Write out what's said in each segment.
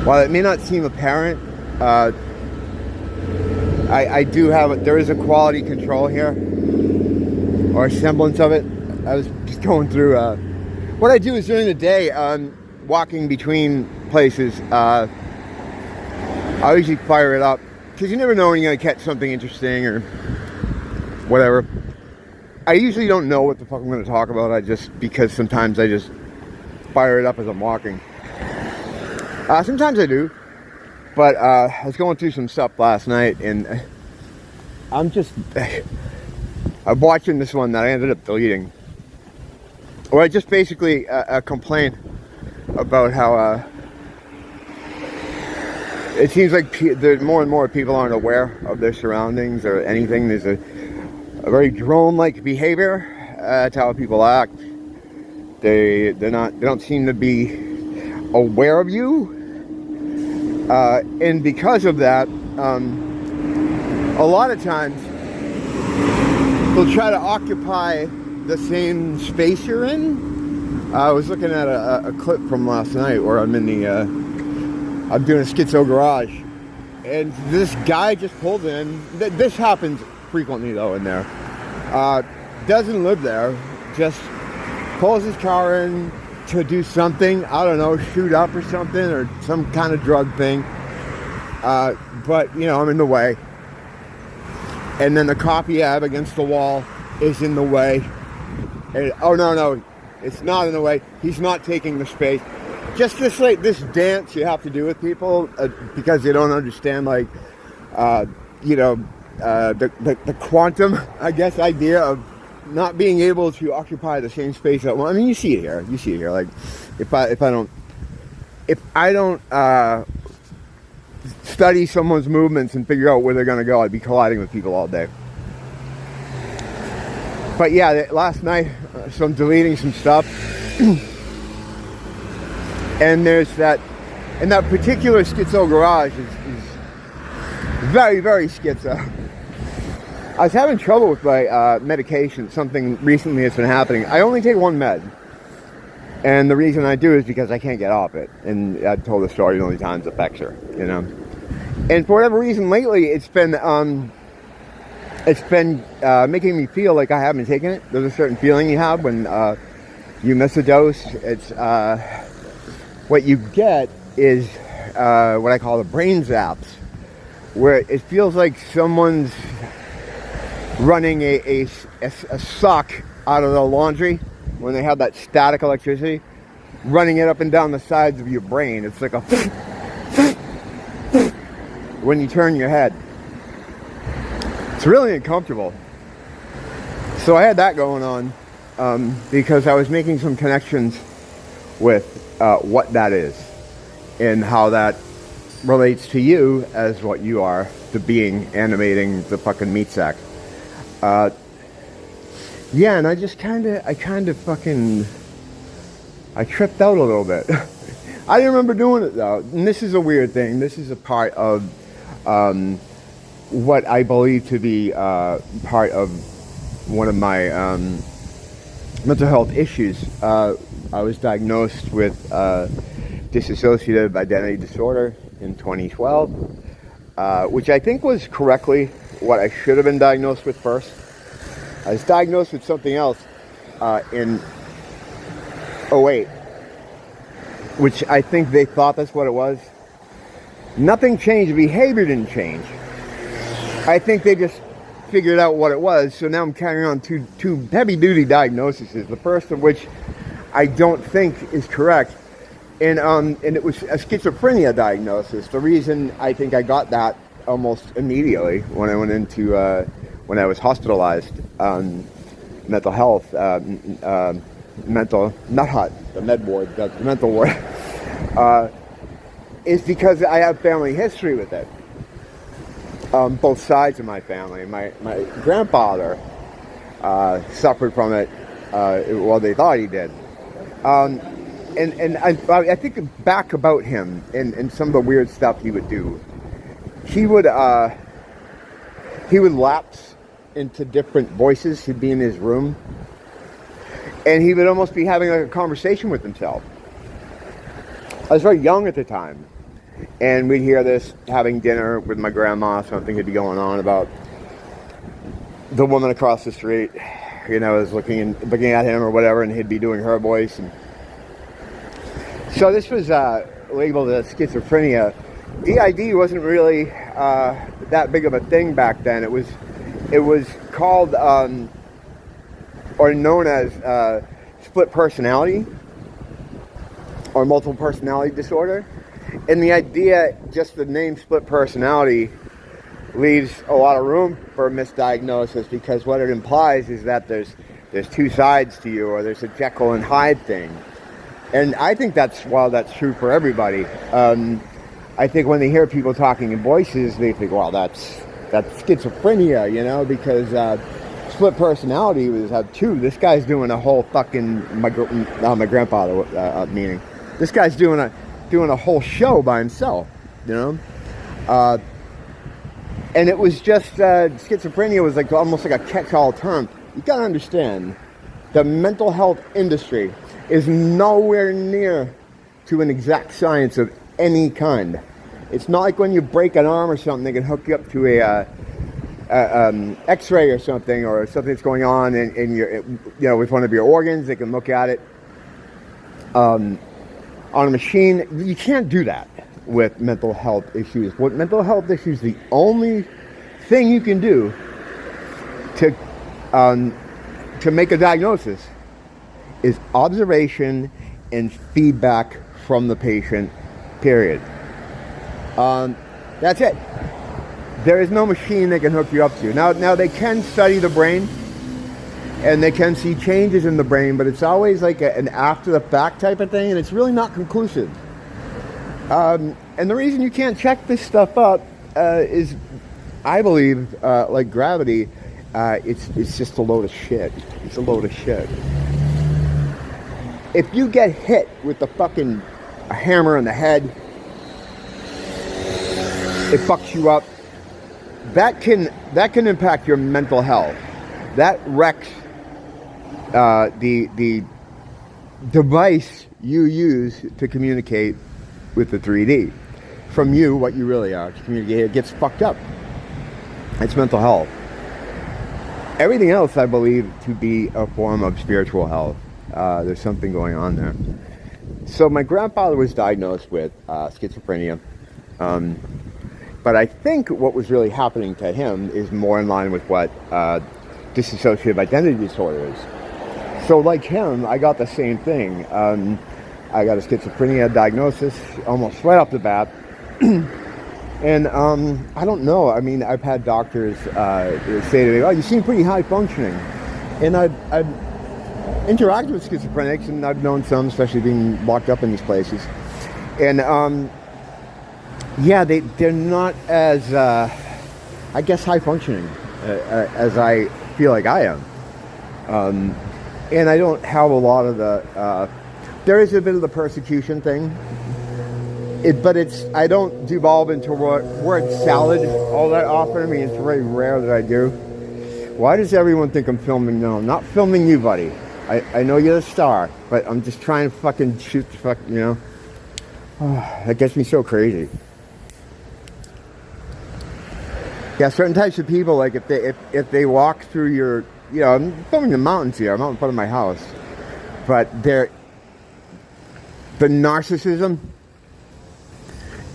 while it may not seem apparent, there is a quality control here, or a semblance of it. I was just going through, what I do is during the day, walking between places, I usually fire it up, because you never know when you're going to catch something interesting, or whatever. I usually don't know what the fuck I'm going to talk about, because sometimes I just fire it up as I'm walking. Sometimes I do, but I was going through some stuff last night, and I'm watching this one that I ended up deleting, where I just basically complain about how it seems like more and more people aren't aware of their surroundings or anything. There's a very drone-like behavior. That's how people act. They don't seem to be aware of you, and because of that, a lot of times they'll try to occupy the same space you're in. I was looking at a clip from last night where I'm doing a Schizo Garage, and this guy just pulled in. This happens frequently though in there. Doesn't live there, just pulls his car in to do something, I don't know, shoot up or something, or some kind of drug thing. But, you know, I'm in the way. And then the cop you have against the wall is in the way. And, oh, no, it's not in the way. He's not taking the space. Just this dance you have to do with people because they don't understand, like, the quantum, I guess, idea of not being able to occupy the same space at once. I mean, you see it here. Like, if I don't study someone's movements and figure out where they're going to go, I'd be colliding with people all day. But yeah, last night, so I'm deleting some stuff, and there's that, and that particular Schizo Garage is very, very schizo. I was having trouble with my medication, something recently that's been happening. I only take one med. And the reason I do is because I can't get off it. And I've told the story a million times, it affects her, you know. And for whatever reason lately, it's been making me feel like I haven't taken it. There's a certain feeling you have when you miss a dose. It's what you get is what I call the brain zaps, where it feels like someone's running a suck out of the laundry when they have that static electricity, running it up and down the sides of your brain. It's like a when you turn your head. It's really uncomfortable. So I had that going on because I was making some connections with what that is and how that relates to you as what you are, the being animating the fucking meat sack. Yeah, and I tripped out a little bit. I didn't remember doing it though. And this is a weird thing. This is a part of what I believe to be part of one of my mental health issues. I was diagnosed with dissociative identity disorder in 2012, which I think was correctly what I should have been diagnosed with first. I was diagnosed with something else in 2008, which I think they thought that's what it was. Nothing changed. Behavior didn't change. I think they just figured out what it was. So now I'm carrying on two heavy-duty diagnoses, the first of which I don't think is correct. And it was a schizophrenia diagnosis. The reason I think I got that almost immediately when I went into when I was hospitalized, mental health, mental, not hot, the med ward, the mental ward, is because I have family history with it. Both sides of my family. My grandfather suffered from it. Well, they thought he did. And I think back about him and some of the weird stuff he would do. He would lapse into different voices. He'd be in his room, and he would almost be having like a conversation with himself. I was very young at the time, And we'd hear this having dinner with my grandma. Something would be going on about the woman across the street, is looking at him or whatever, and he'd be doing her voice. And so this was labeled as schizophrenia. DID wasn't really that big of a thing back then. It was called or known as split personality or multiple personality disorder. And the idea, just the name split personality, leaves a lot of room for misdiagnosis, because what it implies is that there's two sides to you, or there's a Jekyll and Hyde thing. And I think that's true for everybody. I think when they hear people talking in voices, they think, well, that's schizophrenia, because split personality was two. This guy's doing a whole fucking my grandfather meaning. This guy's doing a whole show by himself, and it was just schizophrenia was like almost like a catch-all term. You gotta understand, the mental health industry is nowhere near to an exact science of any kind. It's not like when you break an arm or something, they can hook you up to a X-ray or something that's going on in your, with one of your organs. They can look at it on a machine. You can't do that with mental health issues. With mental health issues, the only thing you can do to make a diagnosis is observation and feedback from the patient, period. That's it. There is no machine they can hook you up to. Now they can study the brain, and they can see changes in the brain, but it's always like an after-the-fact type of thing, and it's really not conclusive. And the reason you can't check this stuff up is, I believe, like gravity, it's just a load of shit. It's a load of shit. If you get hit with a hammer in the head, it fucks you up. That can impact your mental health. That wrecks the device you use to communicate with the 3D. From you, what you really are to communicate, it gets fucked up. It's mental health. Everything else I believe to be a form of spiritual health. There's something going on there. So my grandfather was diagnosed with schizophrenia. But I think what was really happening to him is more in line with what dissociative identity disorder is. So like him, I got the same thing. I got a schizophrenia diagnosis almost right off the bat. And I don't know. I mean, I've had doctors say to me, oh, you seem pretty high functioning. And I've interacted with schizophrenics, and I've known some, especially being locked up in these places. And yeah, they're not as, I guess, high functioning as I feel like I am. And I don't have a lot of the, there is a bit of the persecution thing. But I don't devolve into word salad all that often. I mean, it's very rare that I do. Why does everyone think I'm filming? No, I'm not filming you, buddy. I know you're the star, but I'm just trying to fucking shoot the fuck, that gets me so crazy. Yeah, certain types of people, like if they walk through your, I'm filming the mountains here. I'm out in front of my house. But the narcissism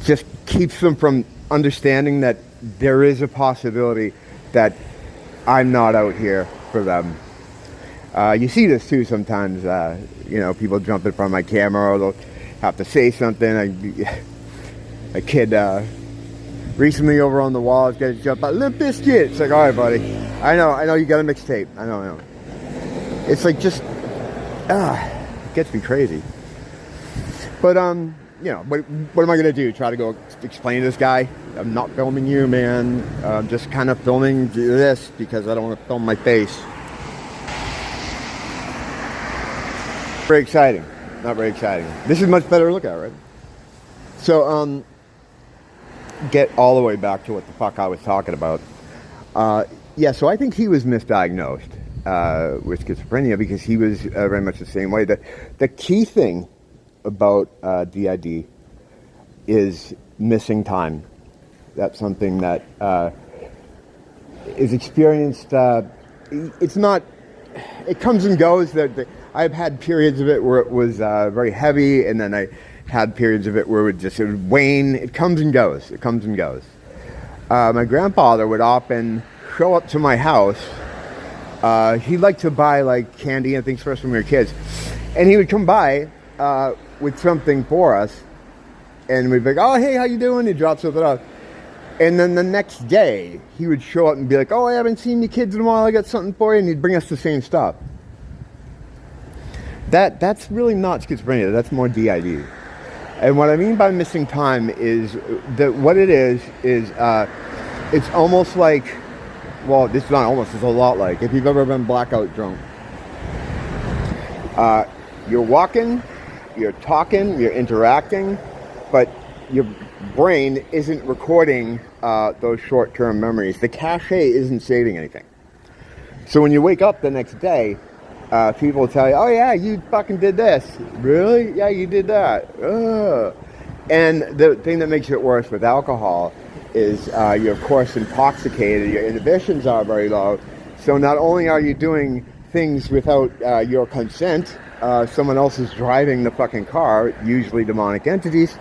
just keeps them from understanding that there is a possibility that I'm not out here for them. You see this too sometimes, people jump in front of my camera, or they'll have to say something. A kid recently over on the wall is going to jump out, Limp Bizkit. It's like, all right, buddy. I know you got a mixtape. I know. It's like just, it gets me crazy. But, what am I going to do? Try to go explain to this guy? I'm not filming you, man. I'm just kind of filming this because I don't want to film my face. Very exciting. Not very exciting. This is much better to look at, right? So, get all the way back to what the fuck I was talking about. So I think he was misdiagnosed with schizophrenia because he was very much the same way. The key thing about DID is missing time. That's something that is experienced. It's not. It comes and goes. I've had periods of it where it was very heavy, and then I had periods of it where it would wane. It comes and goes. It comes and goes. My grandfather would often show up to my house. He liked to buy like candy and things for us when we were kids, and he would come by with something for us, and we'd be like, "Oh, hey, how you doing?" He'd drop something off, and then the next day he would show up and be like, "Oh, I haven't seen you kids in a while. I got something for you," and he'd bring us the same stuff. That's really not schizophrenia. That's more DID. And what I mean by missing time is that what it is it's almost like, well, this is not almost, it's a lot like, if you've ever been blackout drunk. You're walking, you're talking, you're interacting, but your brain isn't recording those short-term memories. The cache isn't saving anything. So when you wake up the next day, people will tell you, "Oh yeah, you fucking did this." "Really?" "Yeah, you did that." Ugh. And the thing that makes it worse with alcohol is you're of course intoxicated, your inhibitions are very low, so not only are you doing things without your consent, someone else is driving the fucking car, usually demonic entities,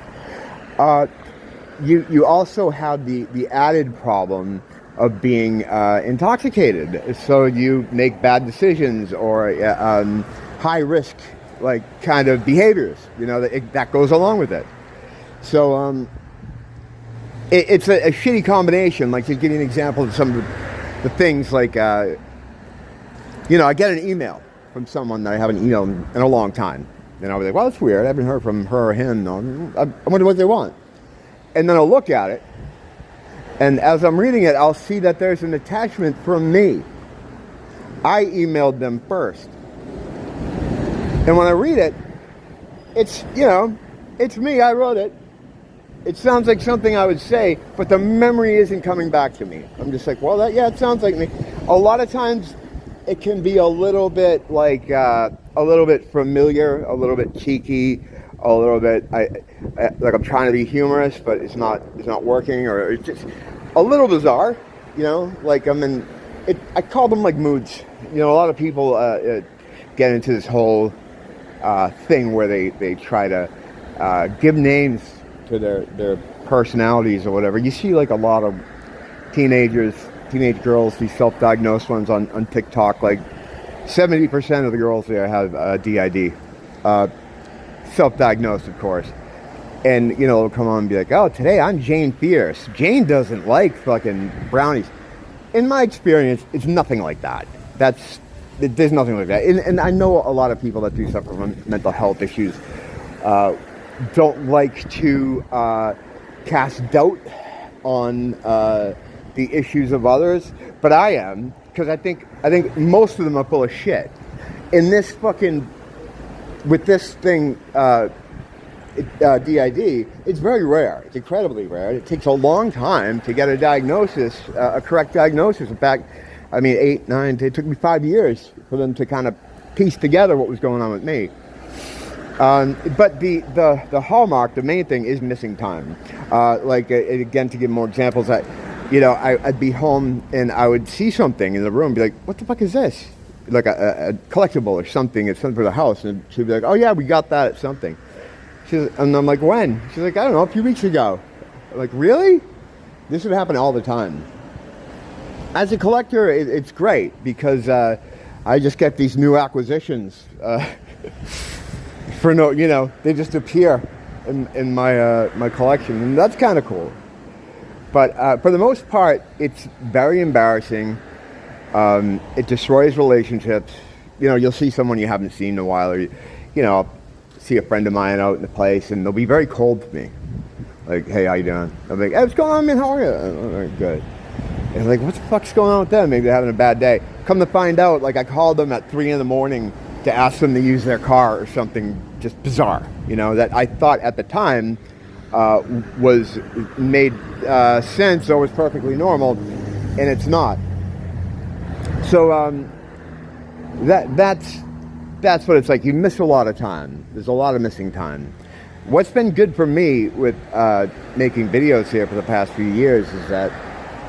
you also have the added problem of being intoxicated, so you make bad decisions or high risk like kind of behaviors, that goes along with it. So it's a shitty combination. Like, to give you an example of some of the things, like I get an email from someone that I haven't emailed in a long time, and I'll be like, "Well, that's weird, I haven't heard from her or him, I wonder what they want." And then I'll look at it, and as I'm reading it, I'll see that there's an attachment from me. I emailed them first. And when I read it, it's me, I wrote it. It sounds like something I would say, but the memory isn't coming back to me. I'm just like, well, it sounds like me. A lot of times it can be a little bit like, a little bit familiar, a little bit cheeky, a little bit, like I'm trying to be humorous, but it's not working, or it's just a little bizarre, like I call them like moods. A lot of people get into this whole thing where they try to give names to their personalities or whatever. You see like a lot of teenage girls, these self-diagnosed ones on TikTok, like 70% of the girls there have DID. Self-diagnosed, of course. And, they'll come on and be like, "Oh, today I'm Jane Fierce. Jane doesn't like fucking brownies." In my experience, it's nothing like that. There's nothing like that. And I know a lot of people that do suffer from mental health issues don't like to cast doubt on the issues of others, but I am, because I think most of them are full of shit. In this fucking, with this thing, DID, it's very rare. It's incredibly rare. It takes a long time to get a diagnosis, a correct diagnosis. In fact, 8, 9, it took me 5 years for them to kind of piece together what was going on with me. But the hallmark, the main thing, is missing time. Again, to give more examples, I'd be home and I would see something in the room, be like, "What the fuck is this?" Like a collectible or something. It's something for the house, and she'd be like, "Oh yeah, we got that at something." And I'm like, "When?" She's like, "I don't know, a few weeks ago." I'm like, "Really?" This would happen all the time. As a collector, it's great because I just get these new acquisitions for they just appear in my collection, and that's kind of cool. But for the most part, it's very embarrassing. It destroys relationships. You'll see someone you haven't seen in a while, or I'll see a friend of mine out in the place, and they'll be very cold to me. Like, "Hey, how you doing?" I'm like, "Hey, what's going on, man? How are you?" "Oh, good." And like, what the fuck's going on with them? Maybe they're having a bad day. Come to find out, like, I called them at 3 a.m. to ask them to use their car or something just bizarre, that I thought at the time was made sense or was perfectly normal, and it's not. So that's what it's like. You miss a lot of time. There's a lot of missing time. what's been good for me with making videos here for the past few years is that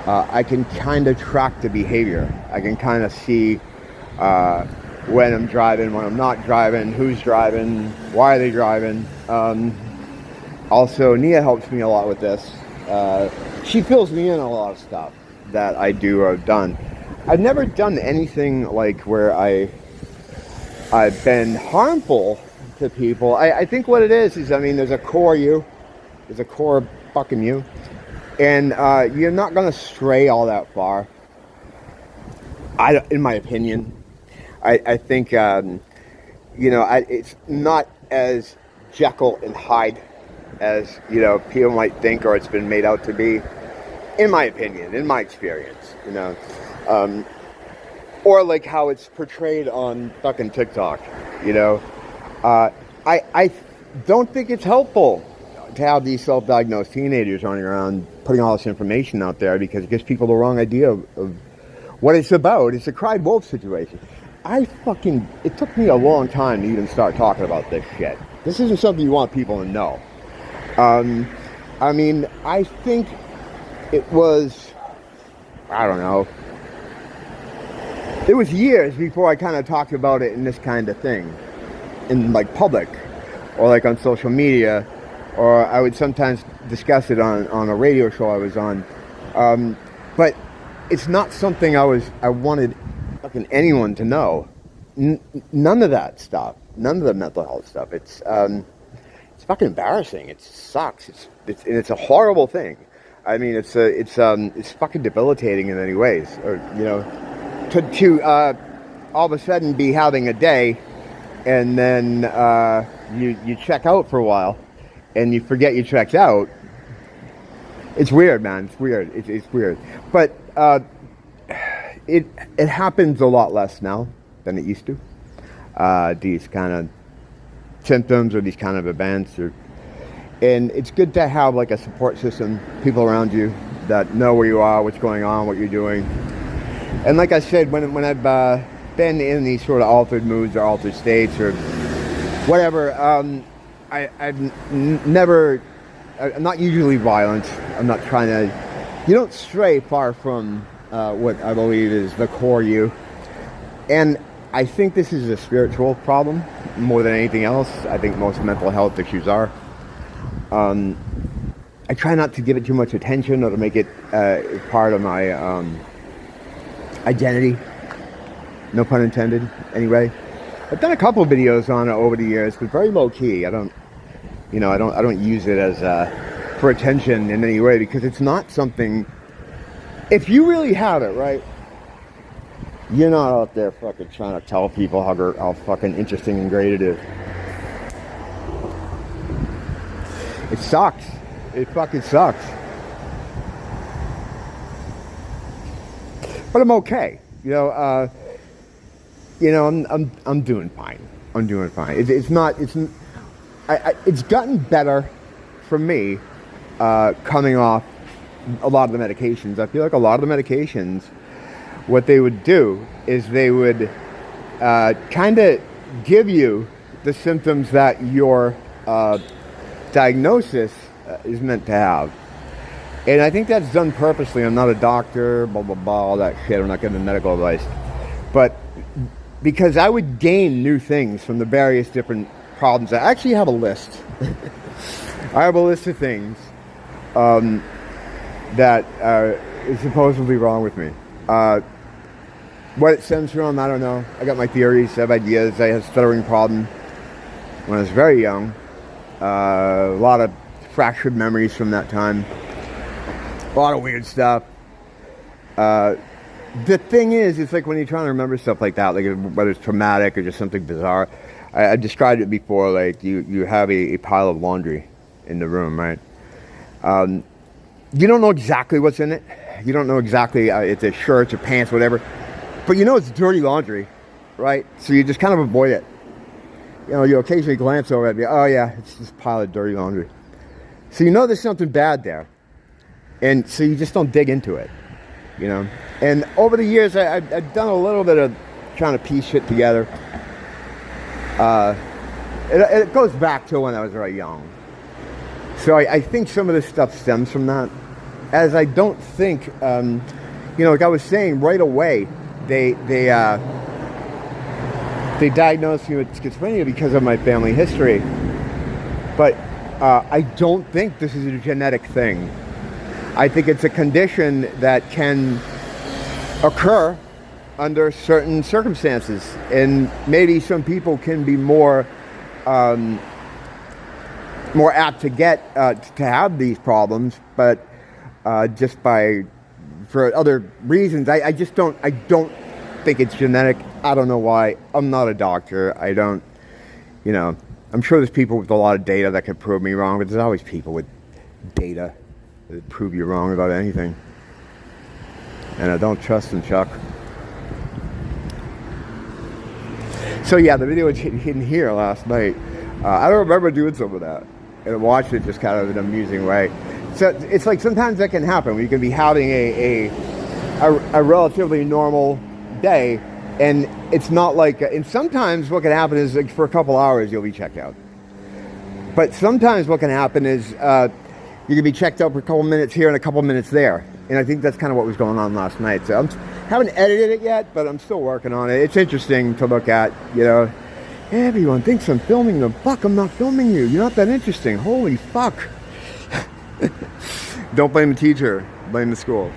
I can kind of track the behavior. I can kind of see when I'm driving, when I'm not driving, who's driving, why are they driving. Also, Nia helps me a lot with this. She fills me in on a lot of stuff that I do or have done. I've never done anything like where I've been harmful to people. I think what it is, I mean, there's a core you. There's a core fucking you. And you're not going to stray all that far. In my opinion. I think, it's not as Jekyll and Hyde as, people might think or it's been made out to be. In my opinion, in my experience, or like how it's portrayed on fucking TikTok, I don't think it's helpful to have these self-diagnosed teenagers running around putting all this information out there because it gives people the wrong idea of what it's about. It's a cried wolf situation. It took me a long time to even start talking about this shit. This isn't something you want people to know. I think it was, I don't know, it was years before I kind of talked about it in this kind of thing, in like public, or like on social media, or I would sometimes discuss it on a radio show I was on, but it's not something I wanted fucking anyone to know. None of that stuff, none of the mental health stuff. It's fucking embarrassing. It sucks. It's a horrible thing. I mean, it's fucking debilitating in many ways. Or to all of a sudden be having a day, and then you check out for a while, and you forget you checked out. It's weird, man. It's weird. It's weird. But it happens a lot less now than it used to. These kind of symptoms or these kind of events, and it's good to have like a support system, people around you that know where you are, what's going on, what you're doing. And like I said, when I've been in these sort of altered moods or altered states or whatever, I'm not usually violent. I'm not trying to. You don't stray far from what I believe is the core you. And I think this is a spiritual problem more than anything else. I think most mental health issues are. I try not to give it too much attention or to make it part of my identity. No pun intended, anyway. I've done a couple of videos on it over the years, but very low key. I don't use it as for attention in any way because it's not something. If you really have it, right, you're not out there fucking trying to tell people how fucking interesting and great it is. It sucks. It fucking sucks. But I'm okay. I'm doing fine. I'm doing fine. It's gotten better for me coming off a lot of the medications. I feel like a lot of the medications, what they would do is they would kind of give you the symptoms that your diagnosis is meant to have. And I think that's done purposely. I'm not a doctor, blah, blah, blah, all that shit. I'm not giving medical advice. But because I would gain new things from the various different problems. I actually have a list. I have a list of things that is supposedly wrong with me. What it stems from, I don't know. I got my theories, I have ideas. I had a stuttering problem when I was very young. A lot of fractured memories from that time. A lot of weird stuff. The thing is, it's like when you're trying to remember stuff like that, like whether it's traumatic or just something bizarre. I described it before, like you have a pile of laundry in the room, right? You don't know exactly what's in it. You don't know exactly it's a shirts or pants, whatever. But you know it's dirty laundry, right? So you just kind of avoid it. You occasionally glance over it. Oh yeah, it's this pile of dirty laundry. So you know there's something bad there. And so you just don't dig into it, And over the years, I've done a little bit of trying to piece shit together. It goes back to when I was very young. So I think some of this stuff stems from that. As I don't think, like I was saying, right away, they diagnosed me with schizophrenia because of my family history. But I don't think this is a genetic thing. I think it's a condition that can occur under certain circumstances, and maybe some people can be more apt to get to have these problems, but for other reasons. I don't think it's genetic. I don't know why. I'm not a doctor. I don't, I'm sure there's people with a lot of data that could prove me wrong, but there's always people with data that prove you wrong about anything. And I don't trust them, Chuck. So yeah, the video was hidden here last night. I don't remember doing some of that. And I watched it just kind of in an amusing way. So it's like sometimes that can happen. You can be having a relatively normal day, and it's not like, and sometimes what can happen is, like, for a couple hours you'll be checked out. But sometimes what can happen is you can be checked out for a couple minutes here and a couple minutes there. And I think that's kind of what was going on last night. So I haven't edited it yet, but I'm still working on it. It's interesting to look at, Everyone thinks I'm filming them. Fuck, I'm not filming you. You're not that interesting. Holy fuck. Don't blame the teacher. Blame the school.